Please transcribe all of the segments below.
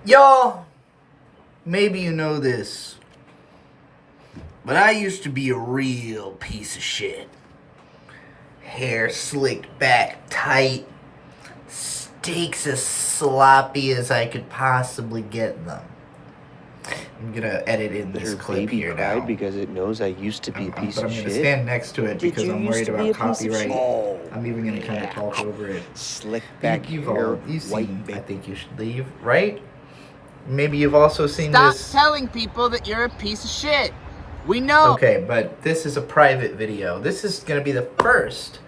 Y'all, maybe you know this, but I used to be a real piece of shit. Hair slicked back tight, steaks as sloppy as I could possibly get them. I'm gonna edit in this Your clip baby here cried now. because it knows I used to be a piece But of I'm gonna shit. stand next to it Did because you I'm used worried to be about a piece of copyright. shit? Oh, I'm even gonna kind of yeah. talk over it. Slick back You've hair, seen. white I baby. think you should leave, right? Maybe you've also seen Stop this. telling people that you're a piece of shit. We know. Okay, but this is a private video. This is going to be the first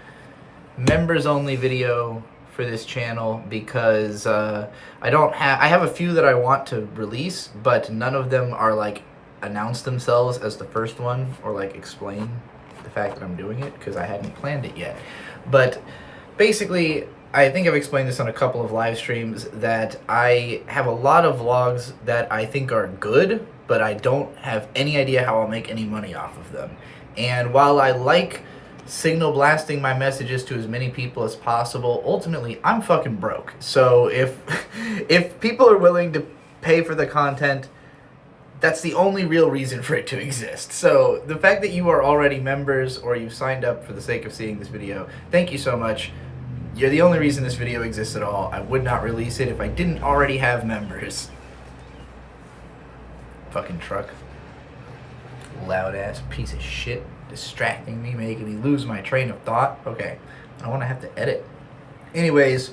members only video for this channel because I have a few that I want to release, but none of them are like announce themselves as the first one or like explain the fact that I'm doing it because I hadn't planned it yet. But basically, I think I've explained this on a couple of live streams that I have a lot of vlogs that I think are good, but I don't have any idea how I'll make any money off of them. And while I like signal blasting my messages to as many people as possible, ultimately I'm fucking broke. So if if people are willing to pay for the content, that's the only real reason for it to exist. So the fact that you are already members or you've signed up for the sake of seeing this video, thank you so much. You're the only reason this video exists at all. I would not release it if I didn't already have members. Fucking truck. Loud ass piece of shit. Distracting me, making me lose my train of thought. Okay, I don't want to have to edit. Anyways,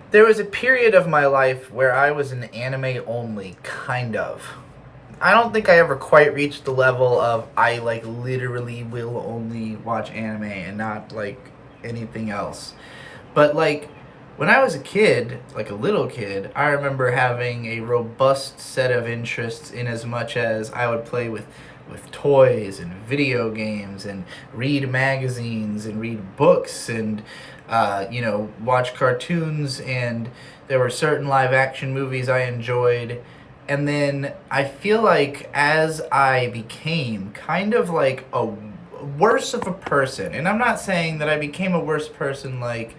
there was a period of my life where I was an anime only, kind of. I don't think I ever quite reached the level of I like literally will only watch anime and not like anything else. But like when I was a kid, like a little kid, I remember having a robust set of interests in as much as I would play with toys and video games and read magazines and read books and watch cartoons, and there were certain live action movies I enjoyed. And then I feel like as I became kind of like a worse of a person, and I'm not saying that I became a worse person like,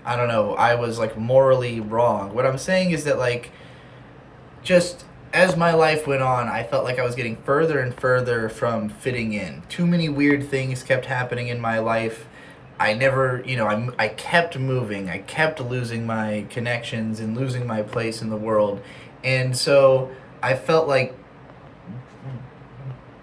I don't know, I was like morally wrong. What I'm saying is that like just as my life went on, I felt like I was getting further and further from fitting in. Too many weird things kept happening in my life. I never, I kept moving. I kept losing my connections and losing my place in the world. And so I felt like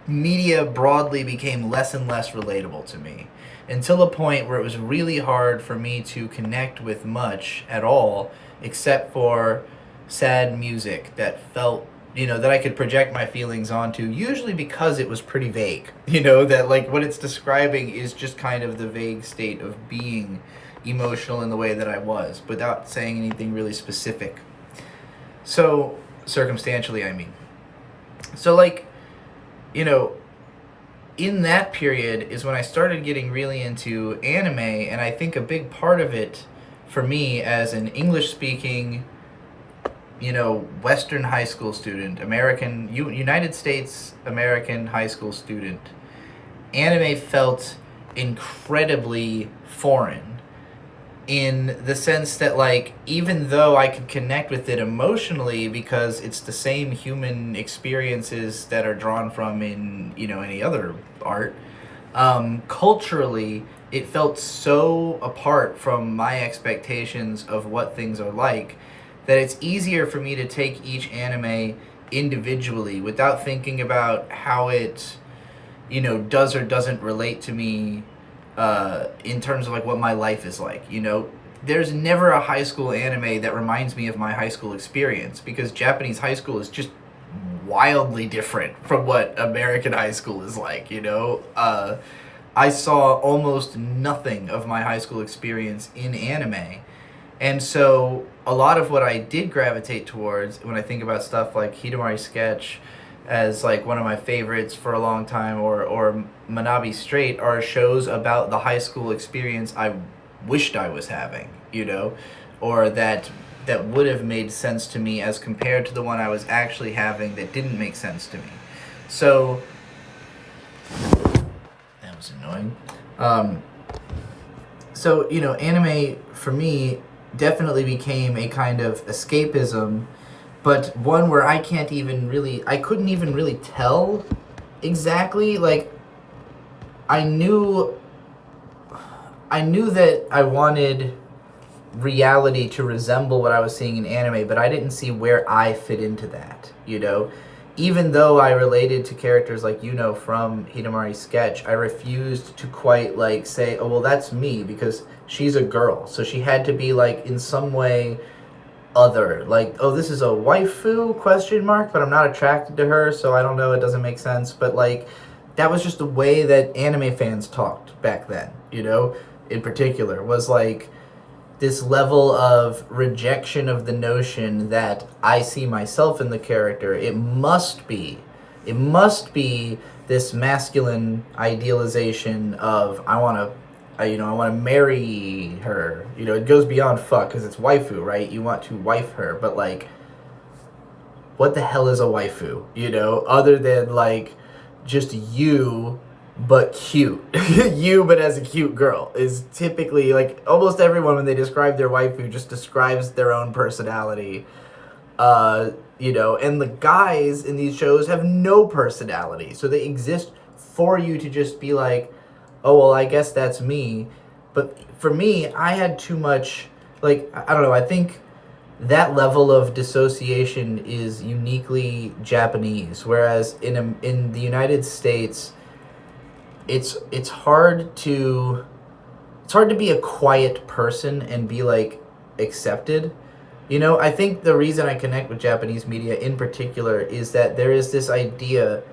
media broadly became less and less relatable to me, until a point where it was really hard for me to connect with much at all except for sad music that felt, that I could project my feelings onto, usually because it was pretty vague. That like what it's describing is just kind of the vague state of being emotional in the way that I was, without saying anything really specific. So, circumstantially, I mean. So, like, in that period is when I started getting really into anime, and I think a big part of it for me as an English-speaking, Western high school student, United States American high school student, anime felt incredibly foreign in the sense that, like, even though I could connect with it emotionally because it's the same human experiences that are drawn from in, any other art, culturally, it felt so apart from my expectations of what things are like that it's easier for me to take each anime individually without thinking about how it, does or doesn't relate to me in terms of like what my life is like. There's never a high school anime that reminds me of my high school experience because Japanese high school is just wildly different from what American high school is like. I saw almost nothing of my high school experience in anime, and so a lot of what I did gravitate towards when I think about stuff like Hidamari Sketch as like one of my favorites for a long time, or Manabi Straight, are shows about the high school experience I wished I was having, or that would have made sense to me as compared to the one I was actually having that didn't make sense to me. So that was annoying. Anime for me definitely became a kind of escapism but one where I couldn't even really tell exactly. Like, I knew that I wanted reality to resemble what I was seeing in anime, but I didn't see where I fit into that, you know? Even though I related to characters like from Hidamari's sketch, I refused to quite like say, oh well, that's me, because she's a girl, so she had to be like in some way other, like, oh, this is a waifu question mark, but I'm not attracted to her, so I don't know, it doesn't make sense. But like, that was just the way that anime fans talked back then, in particular, was like this level of rejection of the notion that I see myself in the character. It must be this masculine idealization of I want to marry her. It goes beyond fuck, because it's waifu, right? You want to wife her, but like, what the hell is a waifu? Other than like just you but cute. You but as a cute girl is typically like almost everyone when they describe their waifu just describes their own personality. And the guys in these shows have no personality. So they exist for you to just be like, oh, well, I guess that's me. But for me, I had too much, like, I don't know, I think that level of dissociation is uniquely Japanese. Whereas in the United States, it's hard to be a quiet person and be like accepted. I think the reason I connect with Japanese media in particular is that there is this idea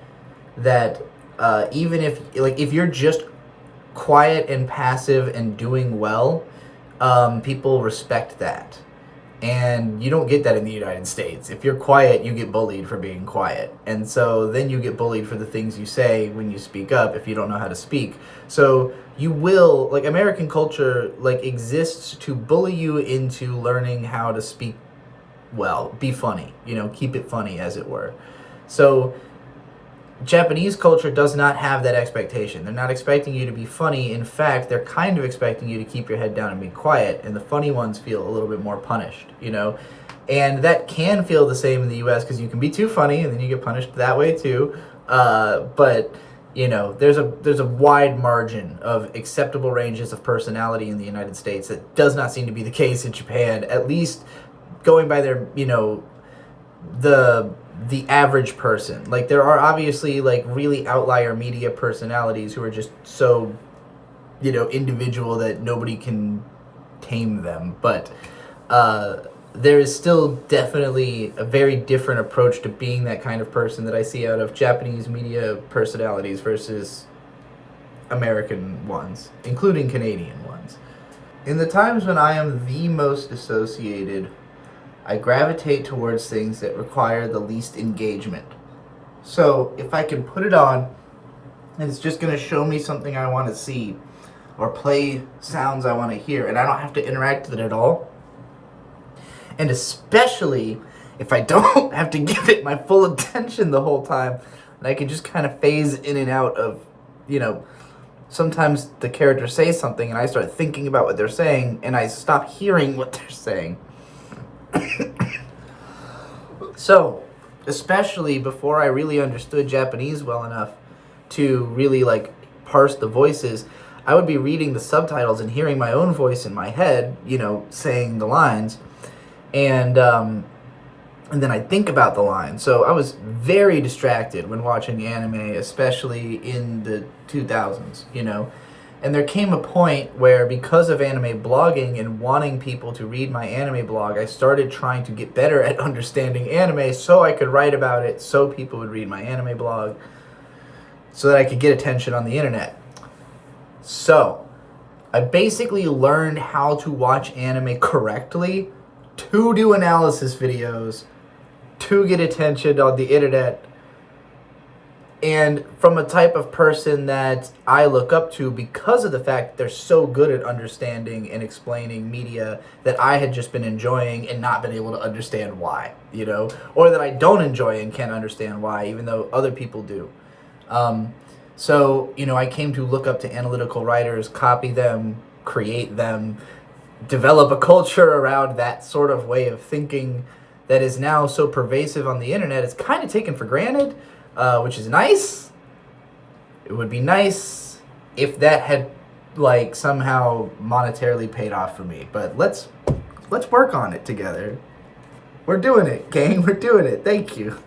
that even if you're just quiet and passive and doing well, people respect that. And you don't get that in the United States. If you're quiet, you get bullied for being quiet. And so then you get bullied for the things you say when you speak up if you don't know how to speak. So you will, like, American culture, like, exists to bully you into learning how to speak well, be funny, keep it funny, as it were. So Japanese culture does not have that expectation. They're not expecting you to be funny. In fact, they're kind of expecting you to keep your head down and be quiet, and the funny ones feel a little bit more punished, And that can feel the same in the U.S. because you can be too funny and then you get punished that way too. But there's a wide margin of acceptable ranges of personality in the United States that does not seem to be the case in Japan, at least going by their, the average person. Like, there are obviously like really outlier media personalities who are just so individual that nobody can tame them, but there is still definitely a very different approach to being that kind of person that I see out of Japanese media personalities versus American ones, including Canadian ones. In the times when I am the most dissociated, I gravitate towards things that require the least engagement. So if I can put it on and it's just going to show me something I want to see or play sounds I want to hear, and I don't have to interact with it at all, and especially if I don't have to give it my full attention the whole time, and I can just kind of phase in and out of, sometimes the character says something and I start thinking about what they're saying and I stop hearing what they're saying. So, especially before I really understood Japanese well enough to really like parse the voices, I would be reading the subtitles and hearing my own voice in my head, saying the lines, and then I'd think about the lines. So I was very distracted when watching anime, especially in the 2000s, And there came a point where, because of anime blogging and wanting people to read my anime blog, I started trying to get better at understanding anime so I could write about it, so people would read my anime blog, so that I could get attention on the internet. So, I basically learned how to watch anime correctly, to do analysis videos, to get attention on the internet, and from a type of person that I look up to because of the fact that they're so good at understanding and explaining media that I had just been enjoying and not been able to understand why, or that I don't enjoy and can't understand why, even though other people do. So, I came to look up to analytical writers, copy them, create them, develop a culture around that sort of way of thinking that is now so pervasive on the internet is kind of taken for granted, which is nice. It would be nice if that had like somehow monetarily paid off for me, but let's work on it together. We're doing it, gang. We're doing it. Thank you.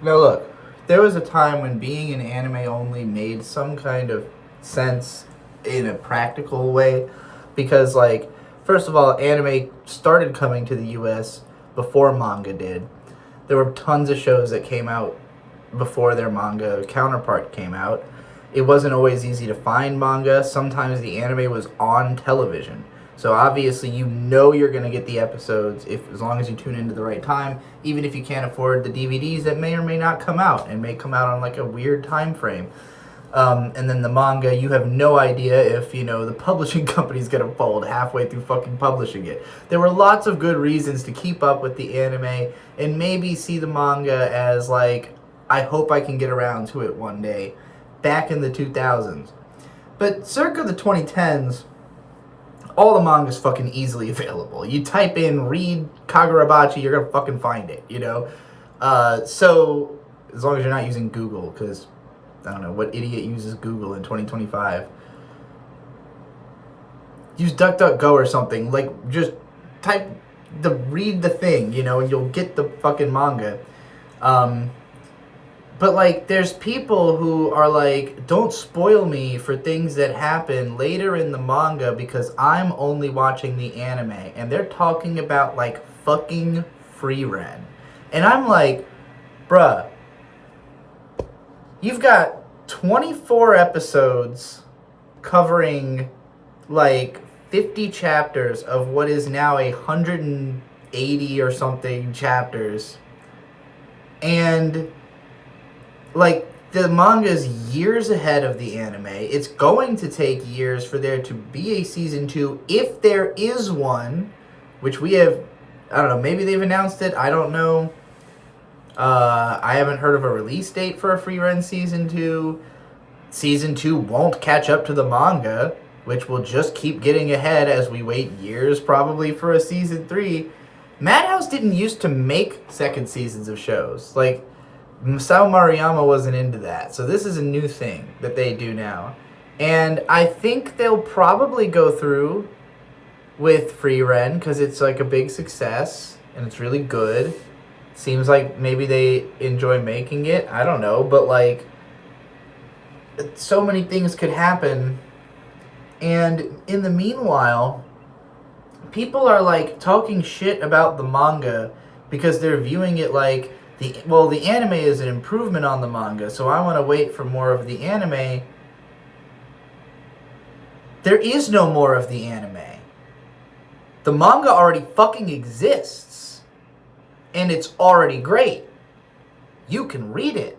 Now look, there was a time when being an anime only made some kind of sense in a practical way, because like, first of all, anime started coming to the US before manga did. There were tons of shows that came out before their manga counterpart came out. It wasn't always easy to find manga. Sometimes the anime was on television. So obviously you know you're going to get the episodes as long as you tune into the right time, even if you can't afford the DVDs that may or may not come out and may come out on like a weird time frame. And then the manga, you have no idea if, the publishing company's going to fold halfway through fucking publishing it. There were lots of good reasons to keep up with the anime and maybe see the manga as like, I hope I can get around to it one day. Back in the 2000s. But circa the 2010s, all the manga's fucking easily available. You type in read Kagurabachi, you're gonna fucking find it, So, as long as you're not using Google, because, I don't know, what idiot uses Google in 2025? Use DuckDuckGo or something. Like, just read the thing, and you'll get the fucking manga. But, like, there's people who are like, don't spoil me for things that happen later in the manga because I'm only watching the anime. And they're talking about, like, fucking Free-Ren. And I'm like, bruh, you've got 24 episodes covering, like, 50 chapters of what is now 180 or something chapters. And like, the manga's years ahead of the anime. It's going to take years for there to be a season 2, if there is one, which we have, I don't know, maybe they've announced it, I don't know. I haven't heard of a release date for a Free-Ren season 2. Season 2 won't catch up to the manga, which will just keep getting ahead as we wait years probably for a season 3. Madhouse didn't used to make second seasons of shows. Like, Masao Maruyama wasn't into that. So this is a new thing that they do now. And I think they'll probably go through with Free-Ren because it's like a big success and it's really good. Seems like maybe they enjoy making it. I don't know. But like, so many things could happen. And in the meanwhile, people are like talking shit about the manga because they're viewing it like, the anime is an improvement on the manga, so I want to wait for more of the anime. There is no more of the anime. The manga already fucking exists. And it's already great. You can read it.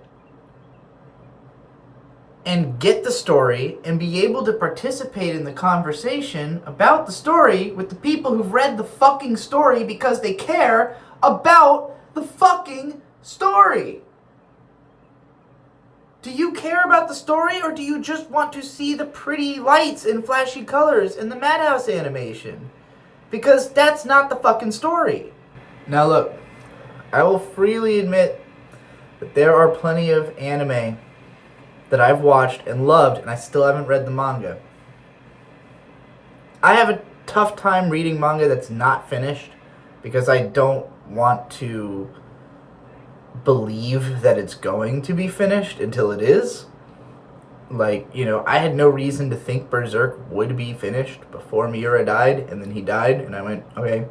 And get the story and be able to participate in the conversation about the story with the people who've read the fucking story because they care about the fucking story. Do you care about the story, or do you just want to see the pretty lights and flashy colors in the Madhouse animation? Because that's not the fucking story. Now look, I will freely admit that there are plenty of anime that I've watched and loved, and I still haven't read the manga. I have a tough time reading manga that's not finished because I don't want to believe that it's going to be finished until it is. Like, I had no reason to think Berserk would be finished before Miura died, and then he died, and I went, okay,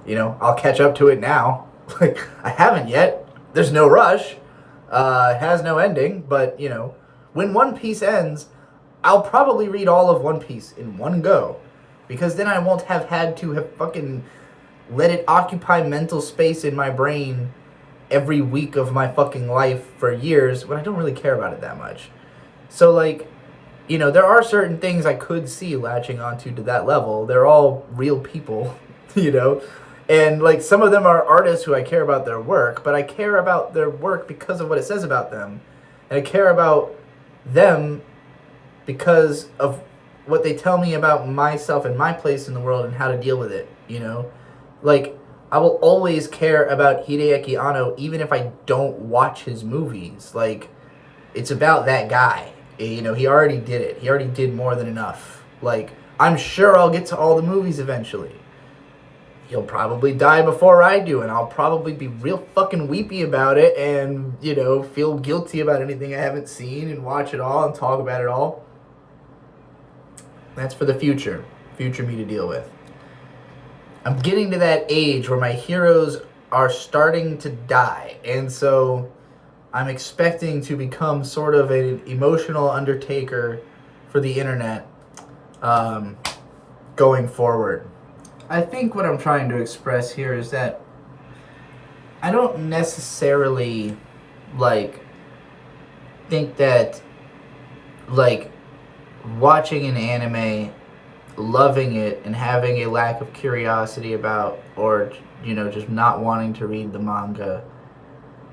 I'll catch up to it now. Like, I haven't yet. There's no rush. It has no ending, but, when One Piece ends, I'll probably read all of One Piece in one go, because then I won't have had to have fucking let it occupy mental space in my brain every week of my fucking life for years when I don't really care about it that much. So, like, there are certain things I could see latching onto to that level. They're all real people, And, like, some of them are artists who I care about their work, but I care about their work because of what it says about them. And I care about them because of what they tell me about myself and my place in the world and how to deal with it, Like, I will always care about Hideaki Anno even if I don't watch his movies. Like, it's about that guy. You know, he already did it. He already did more than enough. Like, I'm sure I'll get to all the movies eventually. He'll probably die before I do, and I'll probably be real fucking weepy about it and, you know, feel guilty about anything I haven't seen and watch it all and talk about it all. That's for the future me to deal with. I'm getting to that age where my heroes are starting to die, and so I'm expecting to become sort of an emotional undertaker for the internet going forward. I think what I'm trying to express here is that I don't necessarily, like, think that, like, watching an anime, loving it, and having a lack of curiosity about, or, you know, just not wanting to read the manga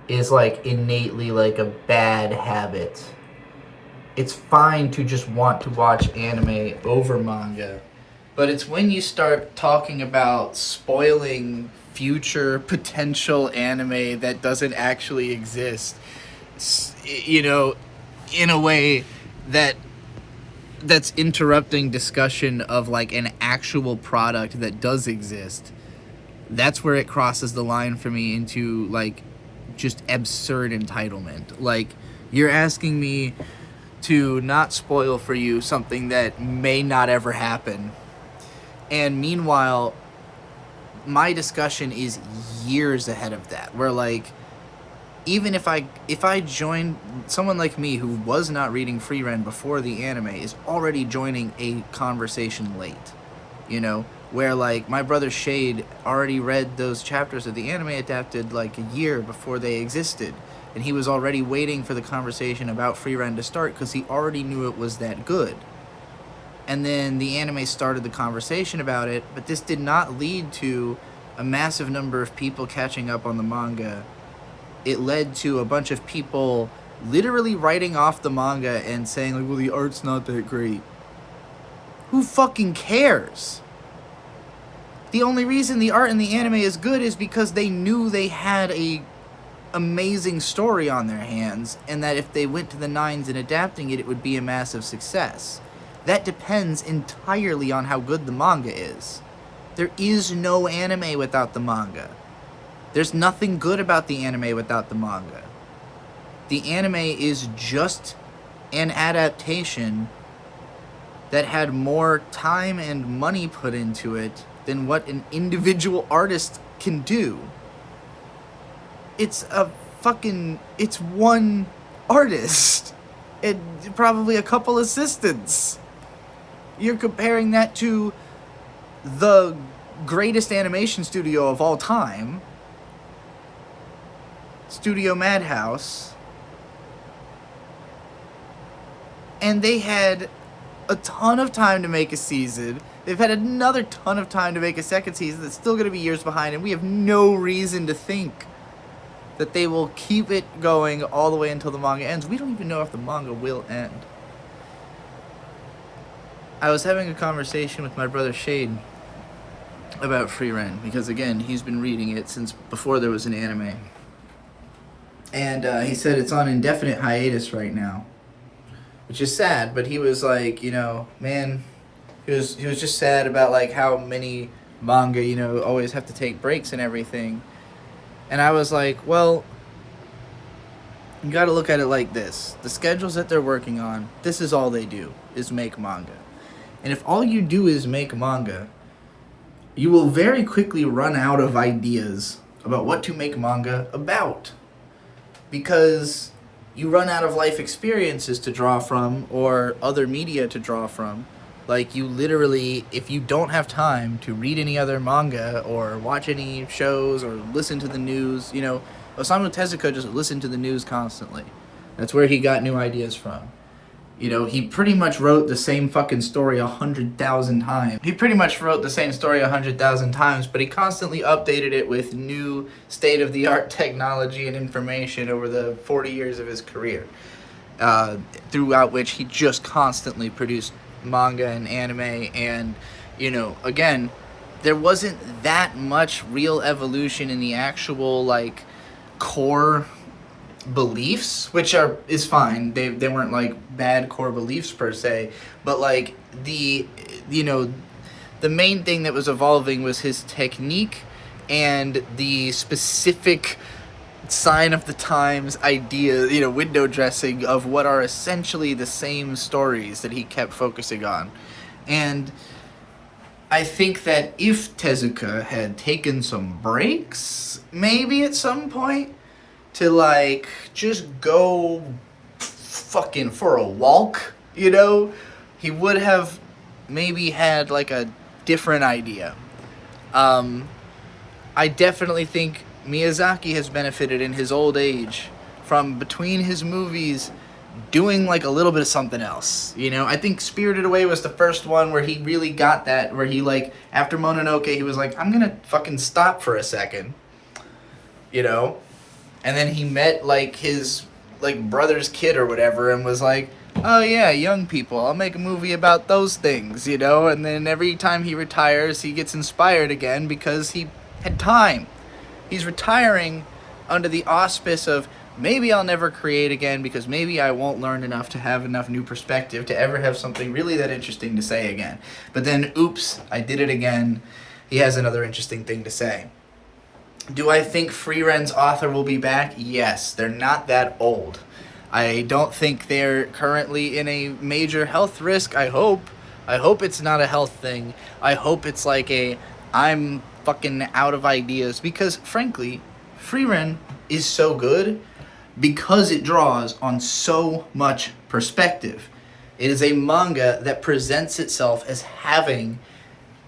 is, like, innately, like, a bad habit. It's fine to just want to watch anime over manga. But it's when you start talking about spoiling future potential anime that doesn't actually exist, you know, in a way that's interrupting discussion of, like, an actual product that does exist. That's where it crosses the line for me into, like, just absurd entitlement. Like, you're asking me to not spoil for you something that may not ever happen. And meanwhile, my discussion is years ahead of that. Where, like, even if I join someone like me who was not reading Free Ren before the anime is already joining a conversation late, you know, where, like, my brother Shade already read those chapters of the anime adapted like a year before they existed, and he was already waiting for the conversation about Free Ren to start because he already knew it was that good. And then the anime started the conversation about it, but this did not lead to a massive number of people catching up on the manga. It led to a bunch of people literally writing off the manga and saying, like, well, the art's not that great. Who fucking cares? The only reason the art in the anime is good is because they knew they had a amazing story on their hands, and that if they went to the nines in adapting it, it would be a massive success. That depends entirely on how good the manga is. There is no anime without the manga. There's nothing good about the anime without the manga. The anime is just an adaptation that had more time and money put into it than what an individual artist can do. It's one artist and probably a couple assistants. You're comparing that to the greatest animation studio of all time, Studio Madhouse, and they had a ton of time to make a season. They've had another ton of time to make a second season that's still going to be years behind, and we have no reason to think that they will keep it going all the way until the manga ends. We don't even know if the manga will end. I was having a conversation with my brother Shade about Free Ren, because, again, he's been reading it since before there was an anime. And he said it's on indefinite hiatus right now, which is sad, but he was like, you know, man, he was just sad about, like, how many manga, you know, always have to take breaks and everything. And I was like, well, you gotta look at it like this. The schedules that they're working on, this is all they do, is make manga. And if all you do is make manga, you will very quickly run out of ideas about what to make manga about. Because you run out of life experiences to draw from, or other media to draw from. Like, you literally, if you don't have time to read any other manga, or watch any shows, or listen to the news, you know, Osamu Tezuka just listened to the news constantly. That's where he got new ideas from. You know, he pretty much wrote the same fucking story 100,000 times. He pretty much wrote the same story 100,000 times, but he constantly updated it with new state-of-the-art technology and information over the 40 years of his career. Throughout which he just constantly produced manga and anime, and, you know, again, there wasn't that much real evolution in the actual like core beliefs, which is fine. They weren't like bad core beliefs per se, but like the main thing that was evolving was his technique and the specific sign of the times idea, window dressing of what are essentially the same stories that he kept focusing on. And I think that if Tezuka had taken some breaks, maybe at some point, to like just go fucking for a walk, he would have maybe had like a different idea. I definitely think Miyazaki has benefited in his old age from between his movies doing like a little bit of something else. I think Spirited Away was the first one where he really got that, where he like, after Mononoke, he was like, I'm gonna fucking stop for a second. And then he met like his like brother's kid or whatever and was like, oh yeah, young people, I'll make a movie about those things, and then every time he retires, he gets inspired again because he had time. He's retiring under the auspice of, maybe I'll never create again because maybe I won't learn enough to have enough new perspective to ever have something really that interesting to say again. But then, oops, I did it again. He has another interesting thing to say. Do I think Friren's author will be back? Yes. They're not that old. I don't think they're currently in a major health risk. I hope it's not a health thing. I hope it's like I'm fucking out of ideas. Because, frankly, Frieren is so good because it draws on so much perspective. It is a manga that presents itself as having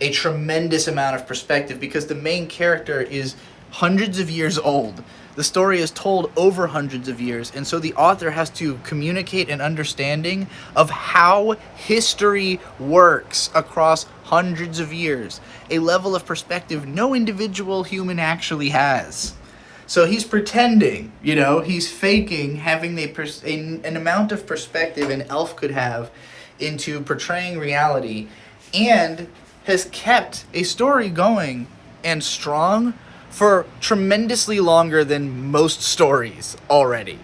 a tremendous amount of perspective because the main character is hundreds of years old. The story is told over hundreds of years, and so the author has to communicate an understanding of how history works across hundreds of years, a level of perspective no individual human actually has. So he's pretending, he's faking having an amount of perspective an elf could have into portraying reality, and has kept a story going and strong for tremendously longer than most stories already.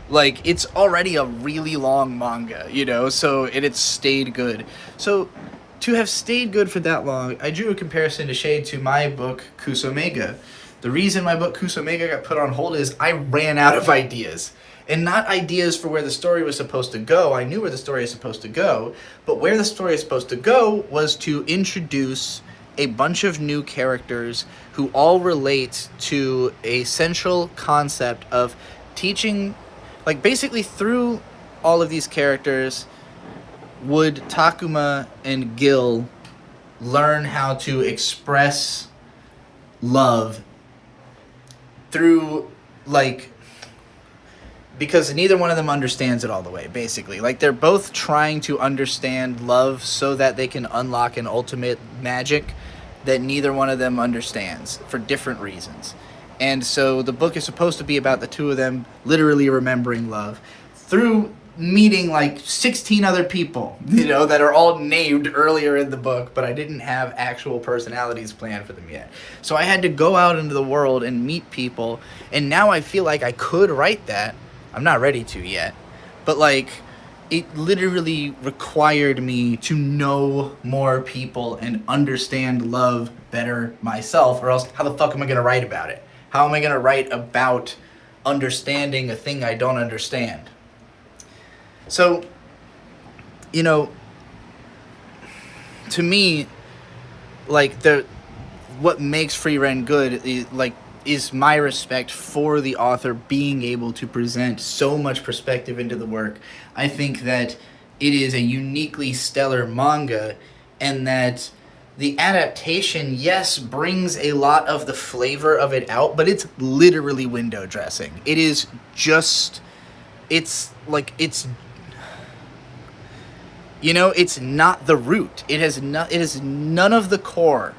Like, it's already a really long manga, so it's stayed good. So, to have stayed good for that long, I drew a comparison to shade to my book, Kusomega. The reason my book, Kusomega, got put on hold is I ran out of ideas. And not ideas for where the story was supposed to go. I knew where the story is supposed to go, but where the story is supposed to go was to introduce a bunch of new characters who all relate to a central concept of teaching, like basically through all of these characters, would Takuma and Gil learn how to express love through, like, because neither one of them understands it all the way, basically. Like, they're both trying to understand love so that they can unlock an ultimate magic that neither one of them understands for different reasons. And so the book is supposed to be about the two of them literally remembering love through meeting like 16 other people, that are all named earlier in the book, but I didn't have actual personalities planned for them yet. So I had to go out into the world and meet people, and now I feel like I could write that. I'm not ready to yet, but like, it literally required me to know more people and understand love better myself, or else how the fuck am I going to write about it? How am I going to write about understanding a thing I don't understand? So, to me, like, what makes Frieren good is my respect for the author being able to present so much perspective into the work. I think that it is a uniquely stellar manga, and that the adaptation, yes, brings a lot of the flavor of it out, but it's literally window dressing. It is just, it's not the root. It is none of the core.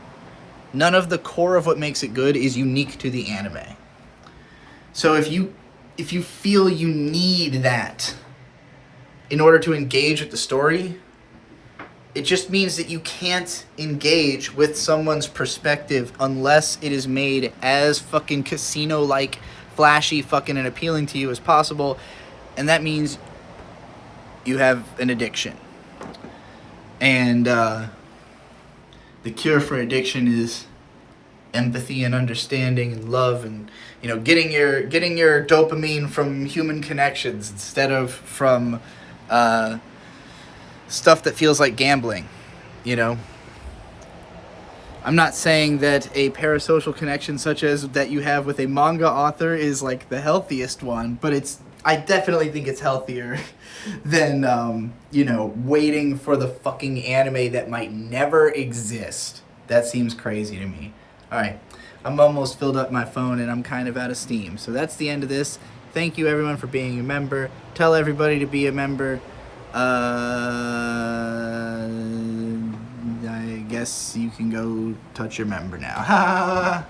None of the core of what makes it good is unique to the anime. So if you feel you need that in order to engage with the story, It just means that you can't engage with someone's perspective unless it is made as fucking casino-like, flashy, fucking, and appealing to you as possible. And that means you have an addiction. And the cure for addiction is empathy and understanding and love, and getting your dopamine from human connections instead of from stuff that feels like gambling. I'm not saying that a parasocial connection such as that you have with a manga author is like the healthiest one, but I definitely think it's healthier than waiting for the fucking anime that might never exist. That seems crazy to me. Alright, I'm almost filled up my phone and I'm kind of out of steam. So that's the end of this. Thank you everyone for being a member. Tell everybody to be a member. I guess you can go touch your member now.